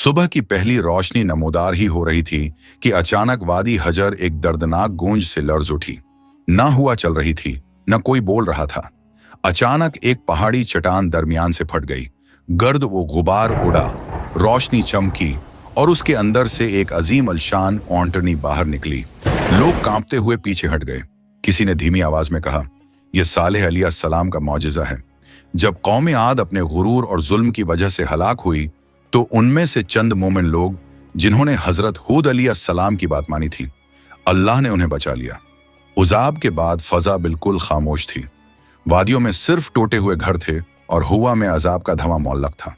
सुबह की पहली रोशनी नमूदार ही हो रही थी कि अचानक वादी हजर एक दर्दनाक गूंज से लर्ज उठी। ना हुआ चल रही थी, न कोई बोल रहा था। अचानक एक पहाड़ी चट्टान दरमियान से फट गई। गर्द वो गुबार उड़ा, रोशनी चमकी और उसके अंदर से एक अजीम अलशान ओंटनी बाहर निकली। लोग कांपते हुए पीछे हट गए। किसी ने धीमी आवाज में कहा, यह सालेह अलैहिस्सलाम का मौजिज़ा है। जब कौम आद अपने गुरूर और जुल्म की वजह से हलाक हुई तो उनमें से चंद मोमिन लोग जिन्होंने हजरत हूद अलैहिस्सलाम की बात मानी थी, अल्लाह ने उन्हें बचा लिया। उजाब के बाद फजा बिल्कुल खामोश थी। वादियों में सिर्फ टूटे हुए घर थे और हुआ में अजाब का धवां मौल्लक था।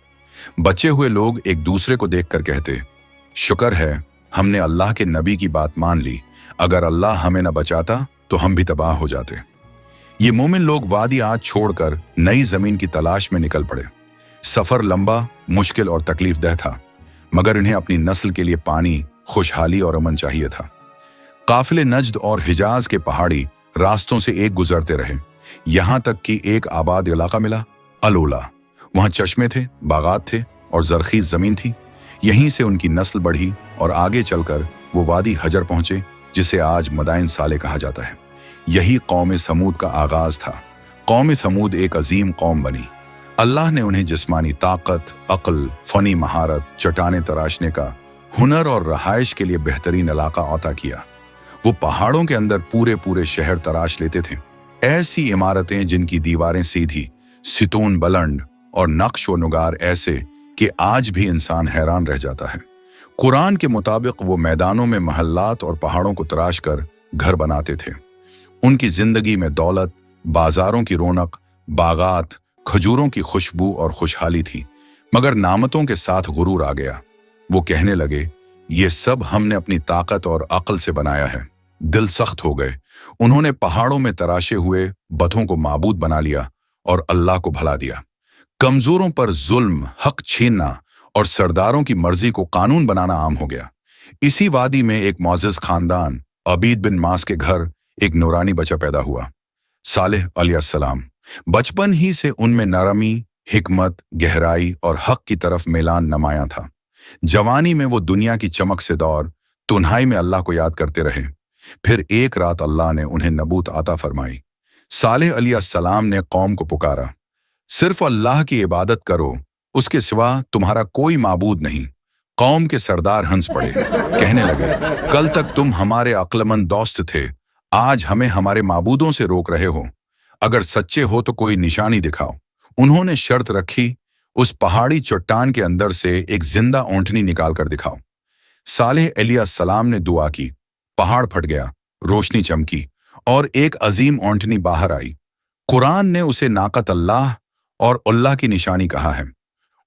बचे हुए लोग एक दूसरे को देखकर कहते, शुक्र है हमने अल्लाह के नबी की बात मान ली, अगर अल्लाह हमें न बचाता तो हम भी तबाह हो जाते। ये मोमिन लोग वादी आज छोड़कर नई जमीन की तलाश में निकल पड़े। सफर लंबा, मुश्किल और तकलीफदेह था, मगर इन्हें अपनी नस्ल के लिए पानी, खुशहाली और अमन चाहिए था। काफिले नज्द और हिजाज के पहाड़ी रास्तों से एक गुजरते रहे, यहां तक कि एक आबाद इलाका मिला, अलोला। वहां चश्मे थे, बागात थे और जरखीज जमीन थी। यहीं से उनकी नस्ल बढ़ी और आगे चलकर वो वादी हजर पहुंचे, जिसे आज मदाइन साले कहा जाता है। यही कौम समूद का आगाज था। कौम समूद एक अजीम कौम बनी। अल्लाह ने उन्हें जिस्मानी ताकत, अक्ल, फनी महारत, चट्टाने तराशने का हुनर और रहाइश के लिए बेहतरीन इलाका अता किया। वो पहाड़ों के अंदर पूरे पूरे शहर तराश लेते थे। ऐसी इमारतें जिनकी दीवारें सीधी, सितून बुलंद और नक्श व नुगार ऐसे कि आज भी इंसान हैरान रह जाता है। कुरान के मुताबिक वो मैदानों में महल्लात और पहाड़ों को तराश कर घर बनाते थे। उनकी जिंदगी में दौलत, बाजारों की रौनक, बागात, खजूरों की खुशबू और खुशहाली थी, मगर नामतों के साथ गुरूर आ गया। वो कहने लगे, ये सब हमने अपनी ताकत और अक्ल से बनाया है। दिल सख्त हो गए। उन्होंने पहाड़ों में तराशे हुए बतों को माबूद बना लिया और अल्लाह को भुला दिया। कमजोरों पर जुल्म, हक छीनना और सरदारों की मर्जी को कानून बनाना आम हो गया। इसी वादी में एक मौजिज खानदान अबीद बिन मास के घर एक नूरानी बच्चा पैदा हुआ, सालेह अलैहिस्सलाम। बचपन ही से उनमें नरमी, हिकमत, गहराई और हक की तरफ मेलान नमाया था। जवानी में वो दुनिया की चमक से दौर तुन्हाई में अल्लाह को याद करते रहे। फिर एक रात अल्लाह ने उन्हें नबूत अता फरमाई। सालेह अलैहिस्सलाम ने कौम को पुकारा, सिर्फ अल्लाह की इबादत करो, उसके सिवा तुम्हारा कोई माबूद नहीं। कौम के सरदार हंस पड़े, कहने लगे, कल तक तुम हमारे अक्लमंद दोस्त थे, आज हमें हमारे माबूदों से रोक रहे हो। अगर सच्चे हो तो कोई निशानी दिखाओ। उन्होंने शर्त रखी, उस पहाड़ी चट्टान के अंदर से एक जिंदा ऊंटनी निकाल कर दिखाओ। सालेह अलैहिस्सलाम ने दुआ की, पहाड़ फट गया, रोशनी चमकी और एक अजीम ऊंटनी बाहर आई। कुरान ने उसे नाकत अल्लाह और अल्लाह की निशानी कहा है।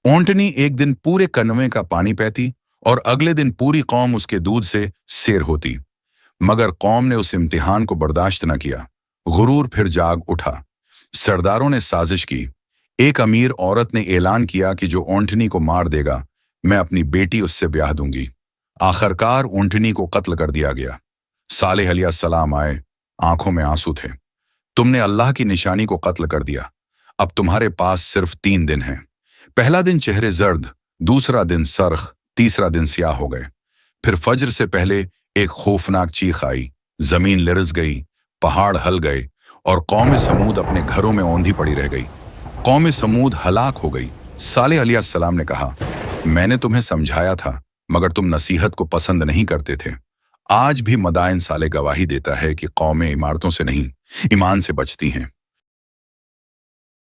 ऊंटनी एक दिन पूरे कनवे का पानी पीती और अगले दिन पूरी कौम उसके दूध से सैर होती, मगर कौम ने उस इम्तिहान को बर्दाश्त न किया। गुरूर फिर जाग उठा। सरदारों ने साजिश की। एक अमीर औरत ने ऐलान किया कि जो ऊंटनी को मार देगा, मैं अपनी बेटी उससे ब्याह दूंगी। आखिरकार ऊंटनी को कत्ल कर दिया गया। सालेह अलैहिस्सलाम आए, आंखों में आंसू थे। तुमने अल्लाह की निशानी को कत्ल कर दिया। अब तुम्हारे पास सिर्फ 3 दिन हैं। पहला दिन चेहरे जर्द, दूसरा दिन सरख, तीसरा दिन स्याह हो गए। फिर फज्र से पहले एक खौफनाक चीख आई, जमीन लिरज गई, पहाड़ हल गए और कौम समूद अपने घरों में औंधी पड़ी रह गई। कौम समूद हलाक हो गई। सालेह अलैहिस्सलाम ने कहा, मैंने तुम्हें समझाया था, मगर तुम नसीहत को पसंद नहीं करते थे। आज भी मदाइन साले गवाही देता है कि कौमें इमारतों से नहीं, ईमान से बचती हैं।